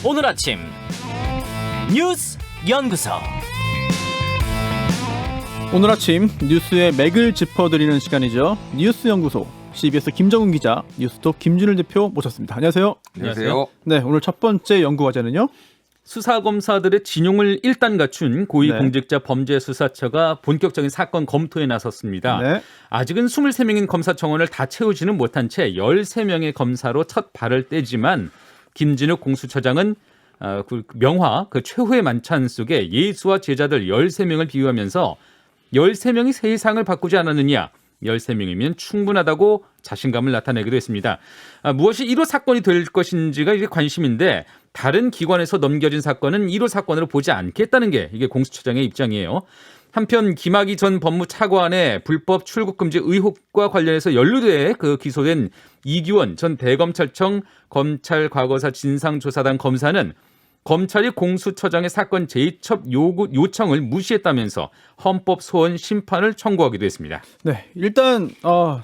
오늘 아침 뉴스 연구소. 오늘 아침 뉴스의 맥을 짚어드리는 시간이죠. 뉴스 연구소 CBS 김정훈 기자, 뉴스톱 김준일 대표 모셨습니다. 안녕하세요. 안녕하세요. 네, 오늘 첫 번째 연구 과제는요. 수사검사들의 진용을 일단 갖춘 고위공직자범죄수사처가 본격적인 사건 검토에 나섰습니다. 네. 아직은 23명인 검사 정원을 다 채우지는 못한 채 13명의 검사로 첫 발을 떼지만 김진욱 공수처장은 명화 그 최후의 만찬 속에 예수와 제자들 13명을 비유하면서 13명이 세상을 바꾸지 않았느냐, 13명이면 충분하다고 자신감을 나타내기도 했습니다. 무엇이 1호 사건이 될 것인지가 이게 관심인데 다른 기관에서 넘겨진 사건은 1호 사건으로 보지 않겠다는 게 이게 공수처장의 입장이에요. 한편 김학의 전 법무차관의 불법 출국 금지 의혹과 관련해서 연루돼 기소된 이규원 전 대검찰청 검찰과거사 진상조사단 검사는 검찰이 공수처장의 사건 재입첩 요청을 무시했다면서 헌법 소원 심판을 청구하기도 했습니다. 네, 일단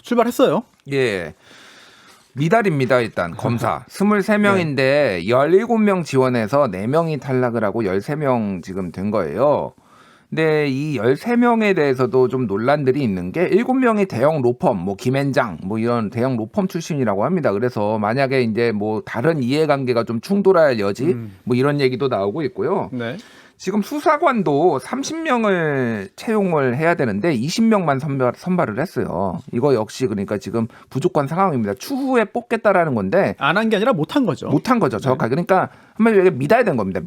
출발했어요. 예. 미달입니다. 일단 검사 23명인데 17명 지원해서 4명이 탈락을 하고 13명 지금 된 거예요. 근데 이 13명에 대해서도 좀 논란들이 있는 게 7명이 대형 로펌, 뭐 김앤장, 뭐 이런 대형 로펌 출신이라고 합니다. 그래서 만약에 이제 뭐 다른 이해관계가 좀 충돌할 여지, 뭐 이런 얘기도 나오고 있고요. 네. 지금 수사관도 30명을 채용을 해야 되는데 20명만 선발을 했어요. 이거 역시 그러니까 지금 부족한 상황입니다. 추후에 뽑겠다라는 건데 안 한 게 아니라 못한 거죠. 못한 거죠. 정확하게. 그러니까 한마디로 미달된 겁니다.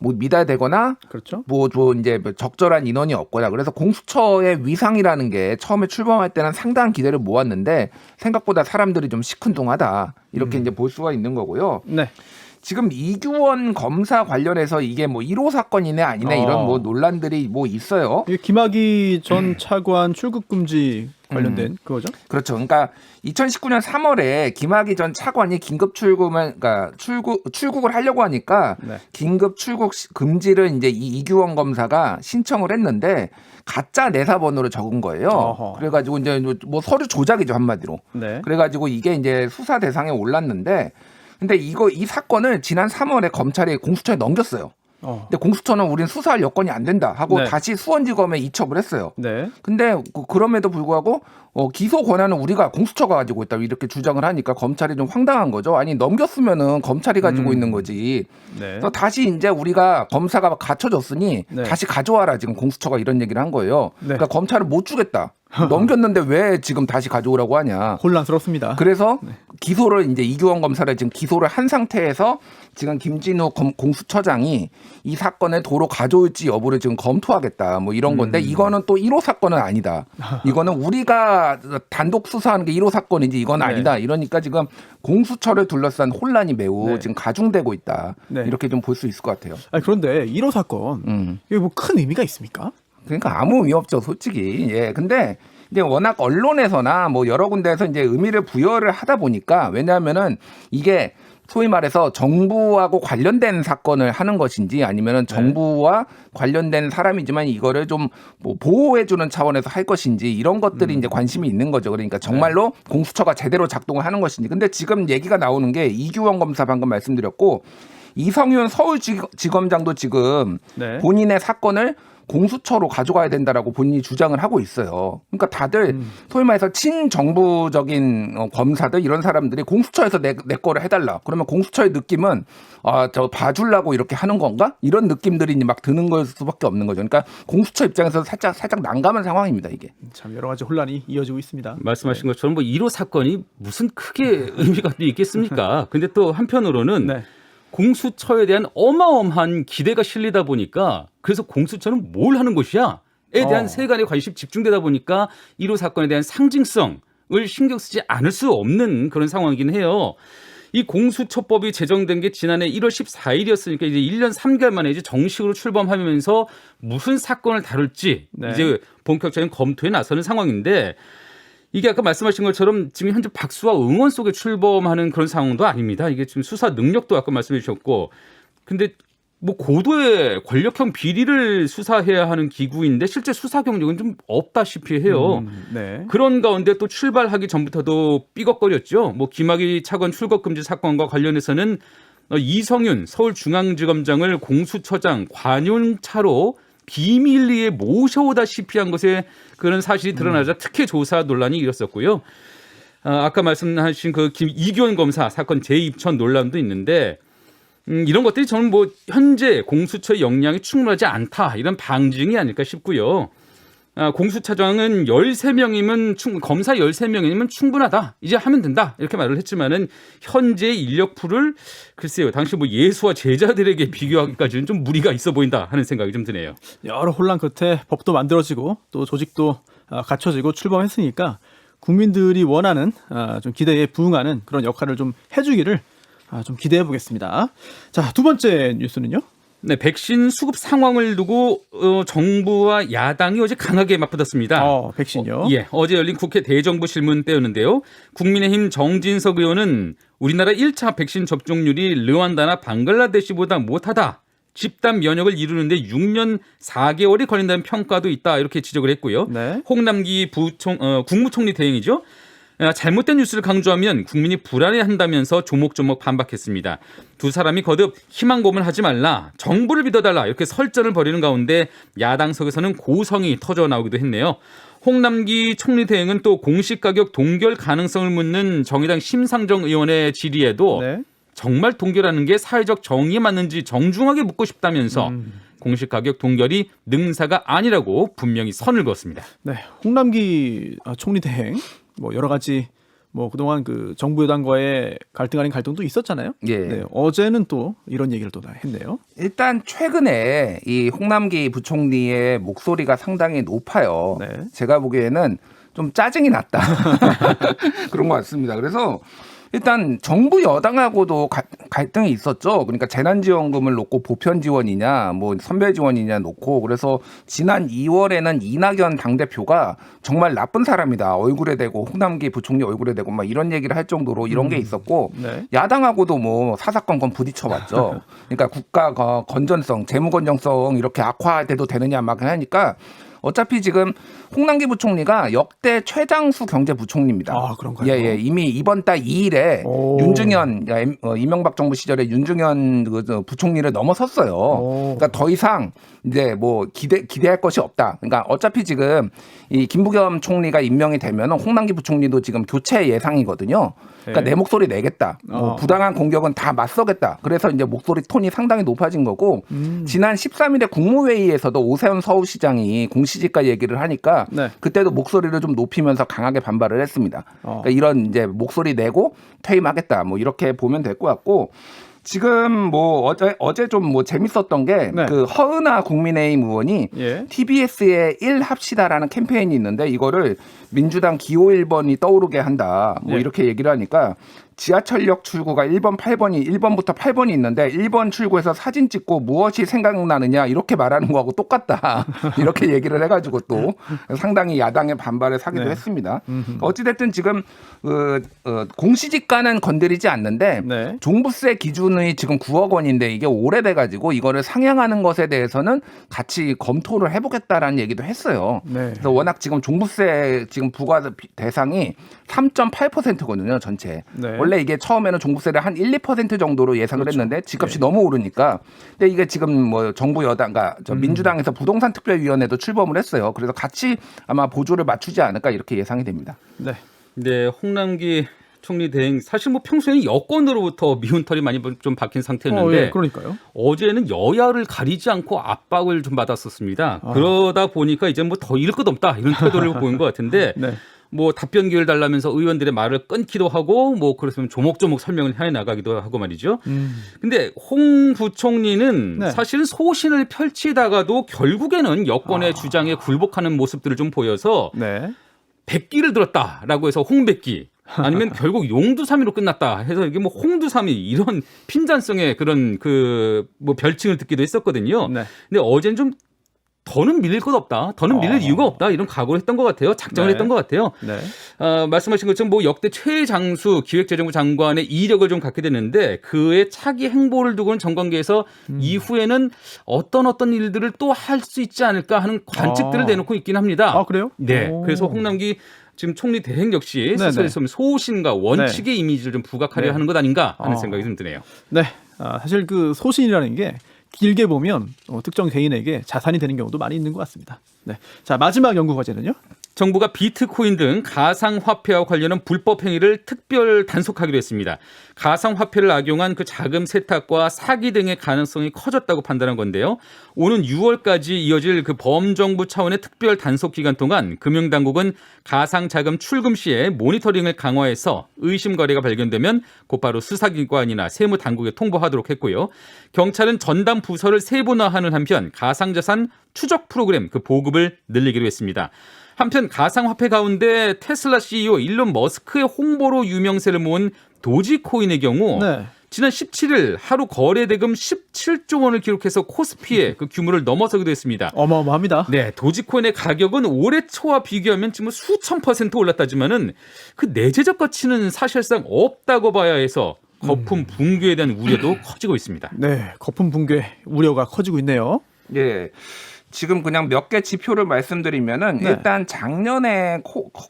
미달되거나 그렇죠. 뭐 이제 적절한 인원이 없거나 그래서 공수처의 위상이라는 게 처음에 출범할 때는 상당한 기대를 모았는데 생각보다 사람들이 좀 시큰둥하다 이렇게 이제 볼 수가 있는 거고요. 네. 지금 이규원 검사 관련해서 이게 뭐 1호 사건이네 아니네 이런 뭐 논란들이 뭐 있어요. 이게 김학의 전 차관 출국 금지 관련된 그거죠? 그렇죠. 그러니까 2019년 3월에 김학의 전 차관이 긴급 출국을 하려고 하니까 네. 긴급 출국 금지를 이제 이규원 검사가 신청을 했는데 가짜 내사번호를 적은 거예요. 어허. 그래가지고 이제 뭐 서류 조작이죠 한마디로. 네. 그래가지고 이게 이제 수사 대상에 올랐는데, 근데 이 사건을 지난 3월에 검찰이 공수처에 넘겼어요. 근데 공수처는 우린 수사할 여건이 안 된다 하고 네. 다시 수원지검에 이첩을 했어요. 네. 근데 그럼에도 불구하고 기소 권한은 우리가 공수처가 가지고 있다 이렇게 주장을 하니까 검찰이 좀 황당한 거죠. 아니 넘겼으면은 검찰이 가지고 있는 거지. 네. 그래서 다시 이제 우리가 검사가 갖춰졌으니 네. 다시 가져와라 지금 공수처가 이런 얘기를 한 거예요. 네. 그러니까 검찰을 못 주겠다. 넘겼는데 왜 지금 다시 가져오라고 하냐. 혼란스럽습니다. 그래서 기소를 이제 이규원 검사를 지금 기소를 한 상태에서 지금 김진욱 공수처장이 이 사건을 도로 가져올지 여부를 지금 검토하겠다 뭐 이런 건데 이거는 또 1호 사건은 아니다. 이거는 우리가 단독 수사하는 게 1호 사건이지 이건 아니다. 이러니까 지금 공수처를 둘러싼 혼란이 매우 지금 가중되고 있다. 네. 이렇게 좀 볼 수 있을 것 같아요. 아니, 그런데 1호 사건 이게 뭐 큰 의미가 있습니까? 그러니까 아무 의미 없죠, 솔직히. 예. 근데 이제 워낙 언론에서나 뭐 여러 군데에서 이제 의미를 부여를 하다 보니까 왜냐하면은 이게 소위 말해서 정부하고 관련된 사건을 하는 것인지 아니면은 정부와 관련된 사람이지만 이거를 좀 뭐 보호해주는 차원에서 할 것인지 이런 것들이 이제 관심이 있는 거죠. 그러니까 정말로 공수처가 제대로 작동을 하는 것인지. 근데 지금 얘기가 나오는 게 이규원 검사 방금 말씀드렸고 이성윤 서울지검장도 지금 네. 본인의 사건을 공수처로 가져가야 된다라고 본인이 주장을 하고 있어요. 그러니까 다들 소위 말해서 친정부적인 검사들 이런 사람들이 공수처에서 내 거를 해달라. 그러면 공수처의 느낌은 저 봐주려고 이렇게 하는 건가? 이런 느낌들이 이제 막 드는 걸 수밖에 없는 거죠. 그러니까 공수처 입장에서 살짝 난감한 상황입니다. 이게. 참 여러 가지 혼란이 이어지고 있습니다. 말씀하신 것처럼 뭐 1호 사건이 무슨 크게 의미가 있겠습니까? 근데 또 한편으로는 네. 공수처에 대한 어마어마한 기대가 실리다 보니까 그래서 공수처는 뭘 하는 것이야? 에 대한 세간의 관심이 집중되다 보니까 1호 사건에 대한 상징성을 신경 쓰지 않을 수 없는 그런 상황이긴 해요. 이 공수처법이 제정된 게 지난해 1월 14일이었으니까 이제 1년 3개월 만에 이제 정식으로 출범하면서 무슨 사건을 다룰지 이제 본격적인 검토에 나서는 상황인데 이게 아까 말씀하신 것처럼 지금 현재 박수와 응원 속에 출범하는 그런 상황도 아닙니다. 이게 지금 수사 능력도 아까 말씀해 주셨고 근데 뭐 고도의 권력형 비리를 수사해야 하는 기구인데 실제 수사 경력은 좀 없다시피 해요. 네. 그런 가운데 또 출발하기 전부터도 삐걱거렸죠. 뭐 김학의 차관 출국 금지 사건과 관련해서는 이성윤 서울중앙지검장을 공수처장 관용차로 비밀리에 모셔오다시피 한 것에 그런 사실이 드러나자 특혜 조사 논란이 일었었고요. 아까 말씀하신 그 이규원 검사 사건 재입천 논란도 있는데 이런 것들이 저는 뭐 현재 공수처의 역량이 충분하지 않다 이런 방증이 아닐까 싶고요. 공수처장은 13명이면 검사 13명이면 충분하다. 이제 하면 된다. 이렇게 말을 했지만은 현재 인력풀을 글쎄요. 당시 뭐 예수와 제자들에게 비교하기까지는 좀 무리가 있어 보인다 하는 생각이 좀 드네요. 여러 혼란 끝에 법도 만들어지고 또 조직도 갖춰지고 출범했으니까 국민들이 원하는 좀 기대에 부응하는 그런 역할을 좀 해주기를 좀 기대해 보겠습니다. 자, 두 번째 뉴스는요. 네, 백신 수급 상황을 두고 정부와 야당이 어제 강하게 맞붙었습니다. 백신요? 예, 어제 열린 국회 대정부 질문 때였는데요. 국민의힘 정진석 의원은 우리나라 1차 백신 접종률이 르완다나 방글라데시보다 못하다. 집단 면역을 이루는데 6년 4개월이 걸린다는 평가도 있다. 이렇게 지적을 했고요. 네. 홍남기 국무총리 대행이죠. 잘못된 뉴스를 강조하면 국민이 불안해한다면서 조목조목 반박했습니다. 두 사람이 거듭 희망고문을 하지 말라, 정부를 믿어달라 이렇게 설전을 벌이는 가운데 야당석에서는 고성이 터져나오기도 했네요. 홍남기 총리 대행은 또 공시가격 동결 가능성을 묻는 정의당 심상정 의원의 질의에도 네. 정말 동결하는 게 사회적 정의에 맞는지 정중하게 묻고 싶다면서 공시가격 동결이 능사가 아니라고 분명히 선을 그었습니다. 네, 홍남기 총리 대행 뭐 여러 가지 뭐 그동안 그 정부 여당과의 갈등 아닌 갈등도 있었잖아요. 예. 네, 어제는 또 이런 얘기를 또 했네요. 일단 최근에 이 홍남기 부총리의 목소리가 상당히 높아요. 네. 제가 보기에는 좀 짜증이 났다. 그런 것 같습니다. 그래서 일단 정부 여당하고도 갈등이 있었죠. 그러니까 재난지원금을 놓고 보편 지원이냐, 뭐 선별 지원이냐 놓고 그래서 지난 2월에는 이낙연 당대표가 정말 나쁜 사람이다. 얼굴에 대고 홍남기 부총리 얼굴에 대고 막 이런 얘기를 할 정도로 이런 게 있었고 네. 야당하고도 뭐 사사건건 부딪혀봤죠. 그러니까 국가 건전성, 재무 건전성 이렇게 악화돼도 되느냐 막 하니까 어차피 지금 홍남기 부총리가 역대 최장수 경제부총리입니다. 아, 그런가요? 예, 이미 이번 달 2일에 윤중현 이명박 정부 시절에 윤중현 부총리를 넘어섰어요. 그러니까 더 이상 이제 뭐 기대할 것이 없다. 그러니까 어차피 지금 이 김부겸 총리가 임명이 되면 홍남기 부총리도 지금 교체 예상이거든요. 그러니까 네. 내 목소리 내겠다. 뭐 부당한 공격은 다 맞서겠다. 그래서 이제 목소리 톤이 상당히 높아진 거고 지난 13일에 국무회의에서도 오세훈 서울시장이 공시지가 얘기를 하니까 네. 그때도 목소리를 좀 높이면서 강하게 반발을 했습니다. 그러니까 이런 이제 목소리 내고 퇴임하겠다. 뭐 이렇게 보면 될 것 같고 지금 뭐 어제 좀 뭐 재밌었던 게 네. 그 허은하 국민의힘 의원이 예. TBS에 일합시다라는 캠페인이 있는데 이거를 민주당 기호 1번이 떠오르게 한다. 뭐 예. 이렇게 얘기를 하니까 지하철역 출구가 1번, 8번이 1번부터 8번이 있는데 1번 출구에서 사진 찍고 무엇이 생각나느냐 이렇게 말하는 거하고 똑같다. 이렇게 얘기를 해가지고 또 상당히 야당의 반발을 사기도 네. 했습니다. 어찌됐든 지금 공시지가는 건드리지 않는데 네. 종부세 기준이 지금 9억 원인데 이게 오래돼가지고 이거를 상향하는 것에 대해서는 같이 검토를 해보겠다라는 얘기도 했어요. 네. 그래서 워낙 지금 종부세 지금 부과 대상이 3.8%거든요 전체. 네. 원래 이게 처음에는 종부세를 한 1, 2% 정도로 예상을 그렇죠. 했는데 집값이 너무 오르니까. 근데 이게 지금 뭐 정부 여당과 민주당에서 부동산 특별위원회도 출범을 했어요. 그래서 같이 아마 보조를 맞추지 않을까 이렇게 예상이 됩니다. 네. 네, 홍남기 총리 대행 사실 뭐 평소에는 여권으로부터 미운 털이 많이 좀 박힌 상태였는데 예, 그러니까요. 어제는 여야를 가리지 않고 압박을 좀 받았었습니다. 그러다 보니까 이제 뭐 더 잃을 것 없다 이런 태도를 보인 것 같은데 네. 뭐 답변 기회를 달라면서 의원들의 말을 끊기도 하고 뭐 그렇으면 조목조목 설명을 해 나가기도 하고 말이죠. 근데 홍 부총리는 네. 사실은 소신을 펼치다가도 결국에는 여권의 주장에 굴복하는 모습들을 좀 보여서 네. 백기를 들었다라고 해서 홍백기 아니면 결국 용두사미로 끝났다 해서 이게 뭐 홍두사미 이런 핀잔성의 그런 그 뭐 별칭을 듣기도 했었거든요. 네. 근데 어제는 좀 더는 밀릴 것 없다. 더는 밀릴 이유가 없다. 이런 각오를 했던 것 같아요. 작정을 네. 했던 것 같아요. 네. 말씀하신 것처럼 뭐 역대 최장수 기획재정부 장관의 이력을 좀 갖게 됐는데 그의 차기 행보를 두고는 정관계에서 이후에는 어떤 일들을 또 할 수 있지 않을까 하는 관측들을 내놓고 있긴 합니다. 아, 그래요? 네. 오. 그래서 홍남기 지금 총리 대행 역시 네네. 스스로의 소신과 원칙의 이미지를 좀 부각하려 네. 하는 것 아닌가 하는 아. 생각이 좀 드네요. 네. 사실 그 소신이라는 게 길게 보면 특정 개인에게 자산이 되는 경우도 많이 있는 것 같습니다. 네. 자, 마지막 연구 과제는요. 정부가 비트코인 등 가상화폐와 관련한 불법 행위를 특별 단속하기로 했습니다. 가상화폐를 악용한 그 자금 세탁과 사기 등의 가능성이 커졌다고 판단한 건데요. 오는 6월까지 이어질 그 범정부 차원의 특별 단속 기간 동안 금융당국은 가상자금 출금 시에 모니터링을 강화해서 의심 거래가 발견되면 곧바로 수사기관이나 세무당국에 통보하도록 했고요. 경찰은 전담 부서를 세분화하는 한편 가상자산 추적 프로그램 그 보급을 늘리기로 했습니다. 한편 가상화폐 가운데 테슬라 CEO 일론 머스크의 홍보로 유명세를 모은 도지코인의 경우 네. 지난 17일 하루 거래 대금 17조 원을 기록해서 코스피의 그 규모를 넘어서기도 했습니다. 어마어마합니다. 네, 도지코인의 가격은 올해 초와 비교하면 지금 수천 % 올랐다지만은 그 내재적 가치는 사실상 없다고 봐야 해서 거품 붕괴에 대한 우려도 커지고 있습니다. 네, 거품 붕괴 우려가 커지고 있네요. 예. 지금 그냥 몇 개 지표를 말씀드리면은 네. 일단 작년에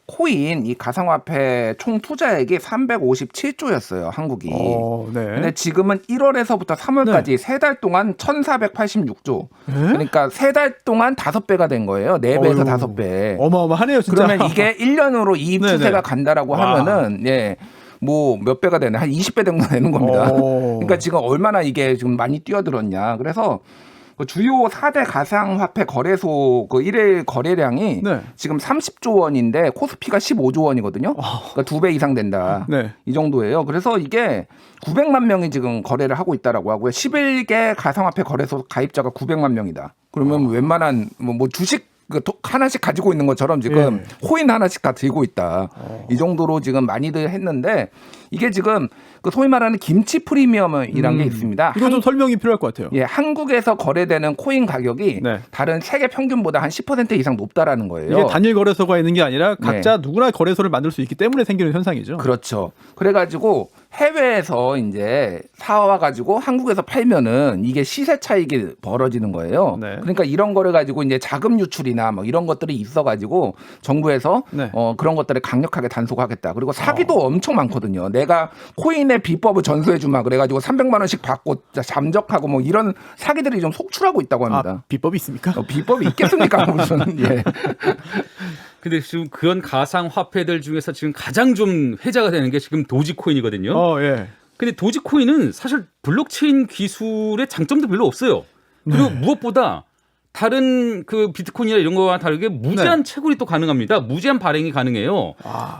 코인 이 가상화폐 총 투자액이 357조였어요, 한국이. 네. 근데 지금은 1월에서부터 3월까지 세 달 동안 1,486조. 그러니까 세 달 동안 5배가 된 거예요. 4배에서 5배. 어마어마하네요, 진짜. 그러면 이게 1년으로 이 네네. 추세가 간다라고 와. 하면은 예. 뭐 몇 배가 되나? 한 20배 정도 되는 겁니다. 그러니까 지금 얼마나 이게 지금 많이 뛰어들었냐. 그래서 그 주요 4대 가상화폐 거래소 그 1일 거래량이 네. 지금 30조 원인데 코스피가 15조 원이거든요. 그러니까 2배 이상 된다. 네. 이 정도예요. 그래서 이게 900만 명이 지금 거래를 하고 있다라고 하고요. 11개 가상화폐 거래소 가입자가 900만 명이다. 그러면 웬만한 뭐 주식 하나씩 가지고 있는 것처럼 지금 코인 하나씩 다 들고 있다. 이 정도로 지금 많이들 했는데 이게 지금 그 소위 말하는 김치 프리미엄이라는 게 있습니다. 이거 좀 설명이 필요할 것 같아요. 예, 한국에서 거래되는 코인 가격이 네. 다른 세계 평균보다 한 10% 이상 높다라는 거예요. 이게 단일 거래소가 있는 게 아니라 각자 누구나 거래소를 만들 수 있기 때문에 생기는 현상이죠. 그렇죠. 그래가지고 해외에서 이제 사와가지고 한국에서 팔면은 이게 시세 차익이 벌어지는 거예요. 네. 그러니까 이런 거를 가지고 이제 자금 유출이나 뭐 이런 것들이 있어가지고 정부에서 네. 그런 것들을 강력하게 단속하겠다. 그리고 사기도 엄청 많거든요. 내가 코인의 비법을 전수해주마 그래가지고 300만 원씩 받고 잠적하고 뭐 이런 사기들이 좀 속출하고 있다고 합니다. 비법이 있습니까? 비법이 있겠습니까? 무슨 예. 근데 지금 그런 가상 화폐들 중에서 지금 가장 좀 회자가 되는 게 지금 도지코인이거든요. 예. 근데 도지코인은 사실 블록체인 기술의 장점도 별로 없어요. 그리고 무엇보다 다른 그 비트코인이나 이런 거와 다르게 무제한 채굴이 또 가능합니다. 무제한 발행이 가능해요.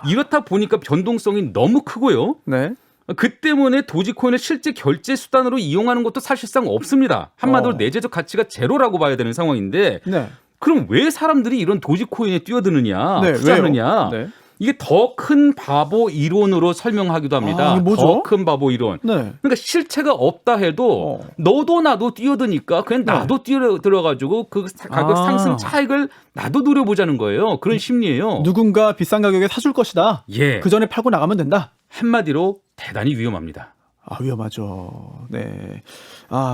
이렇다 보니까 변동성이 너무 크고요. 네. 그 때문에 도지코인을 실제 결제 수단으로 이용하는 것도 사실상 없습니다. 한마디로 내재적 가치가 제로라고 봐야 되는 상황인데 네. 그럼 왜 사람들이 이런 도지코인에 뛰어드느냐, 네, 투자하느냐? 왜요? 네. 이게 더 큰 바보 이론으로 설명하기도 합니다. 이게 뭐죠? 더 큰 바보 이론. 네. 그러니까 실체가 없다 해도 너도 나도 뛰어드니까 그냥 나도 뛰어들어가지고 그 가격 상승 차익을 나도 누려보자는 거예요. 그런 심리예요. 누군가 비싼 가격에 사줄 것이다. 예. 그 전에 팔고 나가면 된다. 한마디로 대단히 위험합니다. 위험하죠. 네.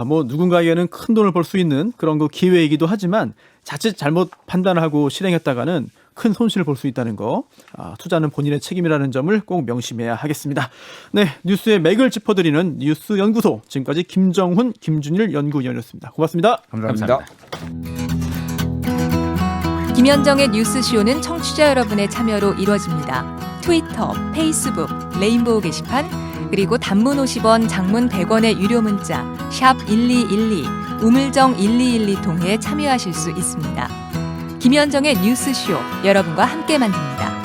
뭐 누군가에게는 큰 돈을 벌 수 있는 그런 그 기회이기도 하지만 자칫 잘못 판단하고 실행했다가는 큰 손실을 볼 수 있다는 거. 투자는 본인의 책임이라는 점을 꼭 명심해야 하겠습니다. 네, 뉴스의 맥을 짚어드리는 뉴스 연구소. 지금까지 김정훈, 김준일 연구위원이었습니다. 고맙습니다. 감사합니다. 김현정의 뉴스쇼는 청취자 여러분의 참여로 이루어집니다. 트위터, 페이스북, 레인보우 게시판, 그리고 단문 50원, 장문 100원의 유료 문자 샵 1212, 우물정 1212 통해 참여하실 수 있습니다. 김현정의 뉴스쇼, 여러분과 함께 만듭니다.